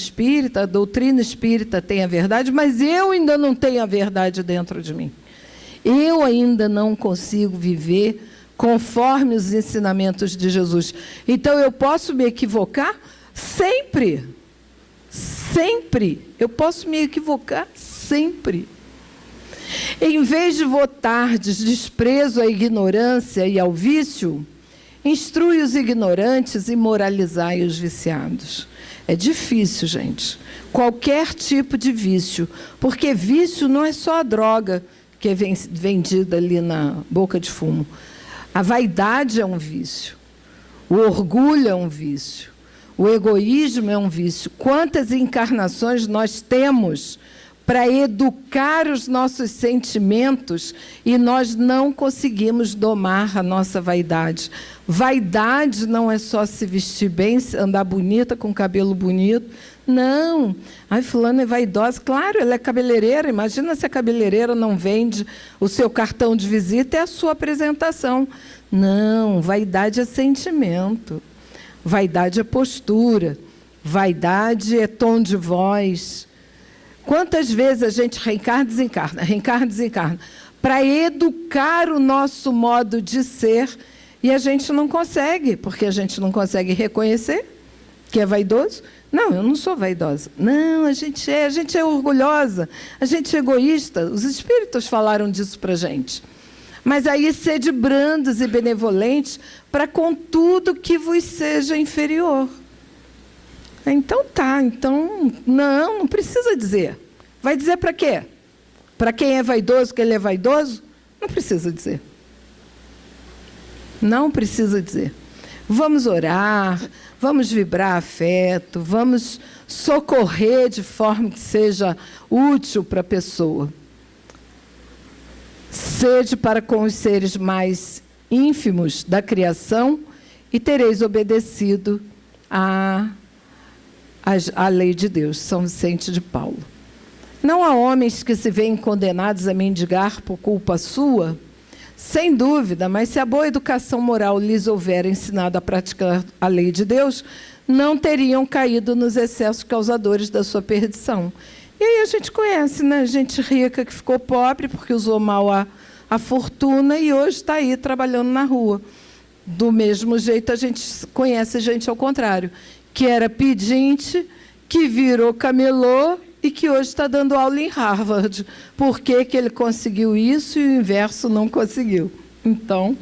espírita tem a verdade, mas eu ainda não tenho a verdade dentro de mim. Eu ainda não consigo viver conforme os ensinamentos de Jesus. Então, eu posso me equivocar sempre. Sempre. Eu posso me equivocar sempre. Em vez de votardes desprezo à ignorância e ao vício, instrui os ignorantes e moralizai os viciados. É difícil, gente. Qualquer tipo de vício. Porque vício não é só a droga que é vendida ali na boca de fumo. A vaidade é um vício. O orgulho é um vício. O egoísmo é um vício. Quantas encarnações nós temos para educar os nossos sentimentos e nós não conseguimos domar a nossa vaidade. Vaidade não é só se vestir bem, andar bonita, com cabelo bonito. Não. Ai, fulana é vaidosa. Claro, ela é cabeleireira. Imagina se a cabeleireira não vende o seu cartão de visita e a sua apresentação. Não, vaidade é sentimento. Vaidade é postura. Vaidade é tom de voz. Quantas vezes a gente reencarna, desencarna, para educar o nosso modo de ser, e a gente não consegue, porque a gente não consegue reconhecer que é vaidoso. Não, eu não sou vaidosa. Não, a gente é orgulhosa, a gente é egoísta. Os espíritos falaram disso para a gente. Mas aí sede brandos e benevolentes para com tudo que vos seja inferior. Então tá, não precisa dizer. Vai dizer para quê? Para quem é vaidoso que ele é vaidoso? Não precisa dizer. Não precisa dizer. Vamos orar, vamos vibrar afeto, vamos socorrer de forma que seja útil para a pessoa. Sede para com os seres mais ínfimos da criação e tereis obedecido à lei de Deus. São Vicente de Paulo. Não há homens que se veem condenados a mendigar por culpa sua, Sem dúvida, mas se a boa educação moral lhes houver ensinado a praticar a lei de Deus, não teriam caído nos excessos causadores da sua perdição. E aí a gente conhece, né? Gente rica que ficou pobre porque usou mal a fortuna e hoje está aí trabalhando na rua. Do mesmo jeito, a gente conhece gente ao contrário, que era pedinte, que virou camelô e que hoje está dando aula em Harvard. Por que que ele conseguiu isso e o inverso não conseguiu? Então,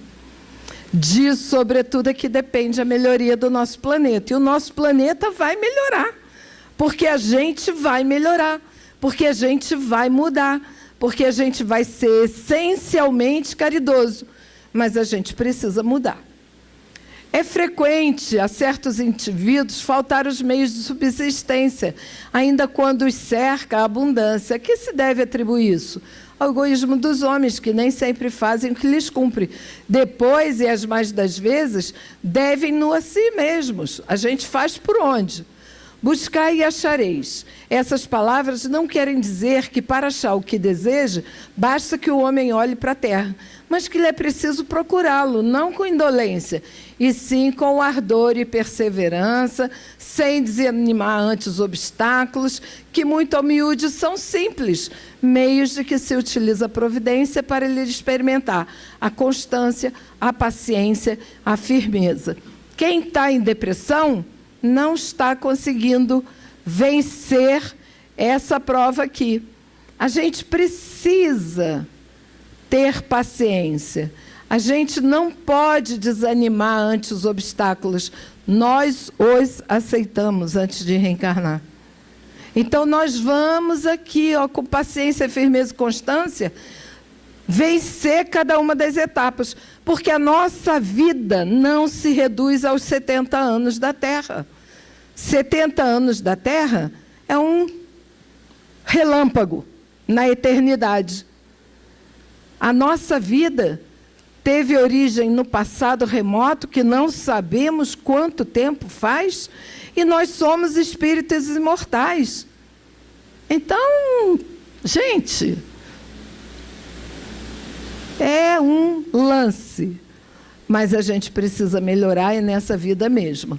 disso, sobretudo, é que depende a melhoria do nosso planeta. E o nosso planeta vai melhorar, porque a gente vai melhorar, porque a gente vai mudar, porque a gente vai ser essencialmente caridoso, mas a gente precisa mudar. É frequente a certos indivíduos faltar os meios de subsistência, ainda quando os cerca a abundância. A que se deve atribuir isso? Ao egoísmo dos homens, que nem sempre fazem o que lhes cumpre. Depois, e as mais das vezes, devem-no a si mesmos. A gente faz por onde? Buscai e achareis. Essas palavras não querem dizer que, para achar o que deseja, basta que o homem olhe para a terra, mas que lhe é preciso procurá-lo, não com indolência, e sim com ardor e perseverança, sem desanimar ante os obstáculos, que muito ao miúde são simples, meios de que se utiliza a providência para lhe experimentar a constância, a paciência, a firmeza. Quem está em depressão não está conseguindo vencer essa prova aqui. A gente precisa ter paciência. A gente não pode desanimar ante os obstáculos. Nós os aceitamos antes de reencarnar. Então, nós vamos aqui, ó, com paciência, firmeza e constância, vencer cada uma das etapas. Porque a nossa vida não se reduz aos 70 anos da Terra. 70 anos da Terra é um relâmpago na eternidade. A nossa vida teve origem no passado remoto, que não sabemos quanto tempo faz, e nós somos espíritos imortais. Então, gente, é um lance, mas a gente precisa melhorar é nessa vida mesmo.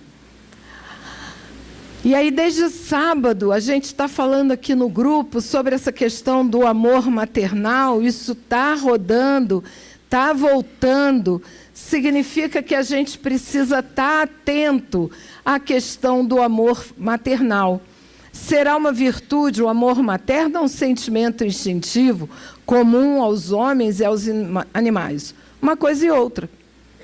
E aí, desde sábado, a gente está falando aqui no grupo sobre essa questão do amor maternal. Isso está rodando, está voltando. Significa que a gente precisa estar atento à questão do amor maternal. Será uma virtude, o amor materno é um sentimento instintivo comum aos homens e aos animais. Uma coisa e outra.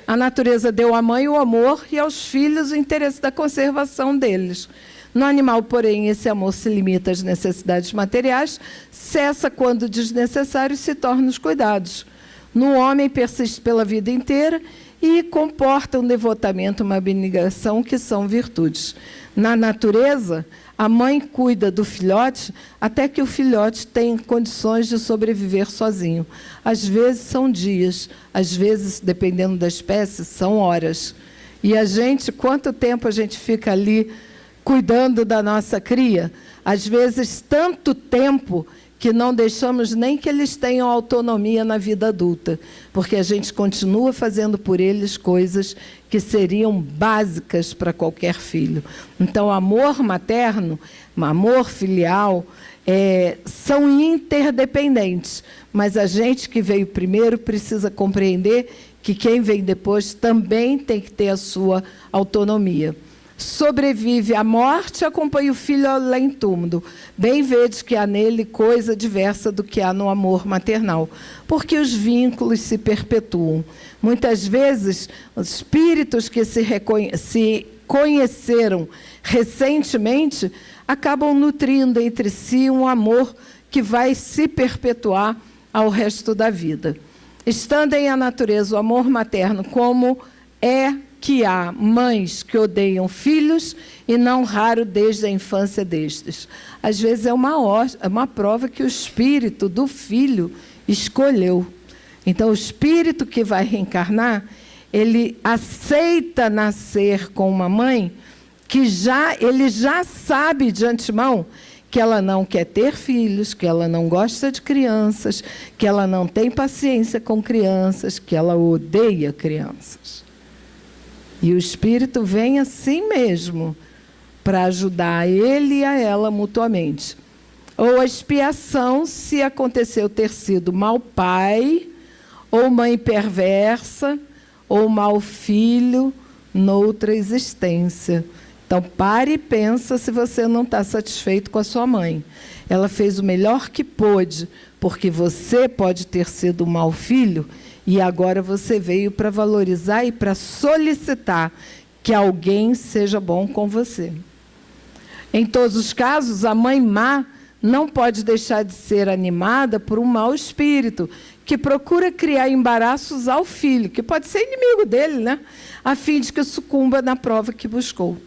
A natureza deu à mãe o amor e aos filhos o interesse da conservação deles. No animal, porém, esse amor se limita às necessidades materiais, cessa quando desnecessário e se torna os cuidados. No homem, persiste pela vida inteira e comporta um devotamento, uma abnegação, que são virtudes. Na natureza, a mãe cuida do filhote até que o filhote tenha condições de sobreviver sozinho. Às vezes são dias, às vezes, dependendo da espécie, são horas. E a gente, quanto tempo a gente fica ali cuidando da nossa cria? Às vezes, tanto tempo que não deixamos nem que eles tenham autonomia na vida adulta, porque a gente continua fazendo por eles coisas que seriam básicas para qualquer filho. Então, amor materno, amor filial, são interdependentes, mas a gente que veio primeiro precisa compreender que quem vem depois também tem que ter a sua autonomia. Sobrevive à morte, acompanha o filho além túmulo. Bem vedes que há nele coisa diversa do que há no amor maternal, porque os vínculos se perpetuam. Muitas vezes, os espíritos que se conheceram recentemente acabam nutrindo entre si um amor que vai se perpetuar ao resto da vida. Estando em a natureza o amor materno, como é que há mães que odeiam filhos, e não raro desde a infância destes. Às vezes é uma prova que o espírito do filho escolheu. Então, o espírito que vai reencarnar, ele aceita nascer com uma mãe que ele já sabe de antemão que ela não quer ter filhos, que ela não gosta de crianças, que ela não tem paciência com crianças, que ela odeia crianças. E o Espírito vem assim mesmo, para ajudar ele e a ela mutuamente. Ou a expiação, se aconteceu ter sido mau pai, ou mãe perversa, ou mau filho, noutra existência. Então, pare e pensa se você não está satisfeito com a sua mãe. Ela fez o melhor que pôde, porque você pode ter sido um mau filho, e agora você veio para valorizar e para solicitar que alguém seja bom com você. Em todos os casos, a mãe má não pode deixar de ser animada por um mau espírito, que procura criar embaraços ao filho, que pode ser inimigo dele, né? A fim de que sucumba na prova que buscou.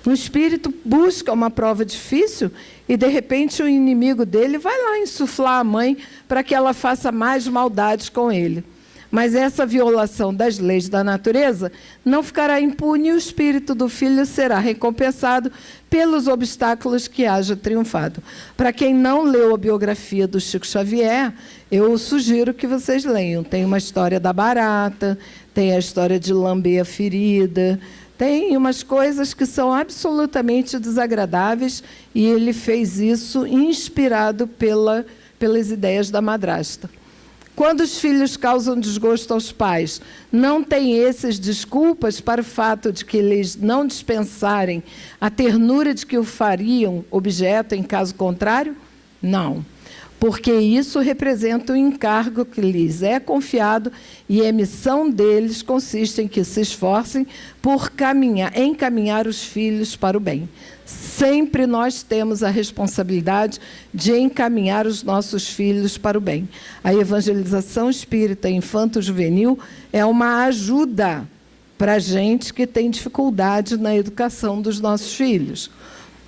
O espírito busca uma prova difícil e, de repente, o inimigo dele vai lá insuflar a mãe para que ela faça mais maldades com ele. Mas essa violação das leis da natureza não ficará impune e o espírito do filho será recompensado pelos obstáculos que haja triunfado. Para quem não leu a biografia do Chico Xavier, eu sugiro que vocês leiam. Tem uma história da barata, tem a história de lamber a ferida, tem umas coisas que são absolutamente desagradáveis e ele fez isso inspirado pelas ideias da madrasta. Quando os filhos causam desgosto aos pais, não tem esses desculpas para o fato de que eles não dispensarem a ternura de que o fariam objeto em caso contrário? Não, porque isso representa o encargo que lhes é confiado e a missão deles consiste em que se esforcem por encaminhar os filhos para o bem. Sempre nós temos a responsabilidade de encaminhar os nossos filhos para o bem. A evangelização espírita infanto-juvenil é uma ajuda para a gente que tem dificuldade na educação dos nossos filhos.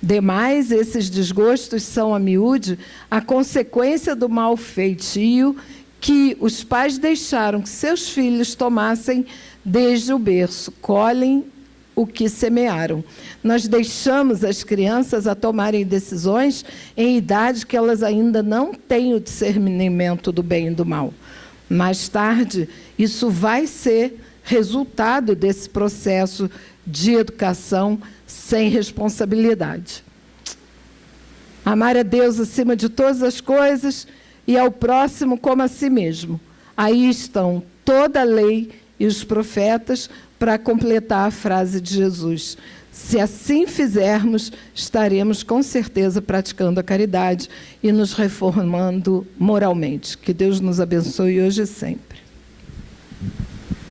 Demais, esses desgostos são, a miúde, a consequência do mau feitio que os pais deixaram que seus filhos tomassem desde o berço. Colhem o que semearam. Nós deixamos as crianças a tomarem decisões em idade que elas ainda não têm o discernimento do bem e do mal. Mais tarde, isso vai ser resultado desse processo de educação sem responsabilidade. Amar a Deus acima de todas as coisas e ao próximo como a si mesmo. Aí estão toda a lei e os profetas para completar a frase de Jesus. Se assim fizermos, estaremos com certeza praticando a caridade e nos reformando moralmente. Que Deus nos abençoe hoje e sempre.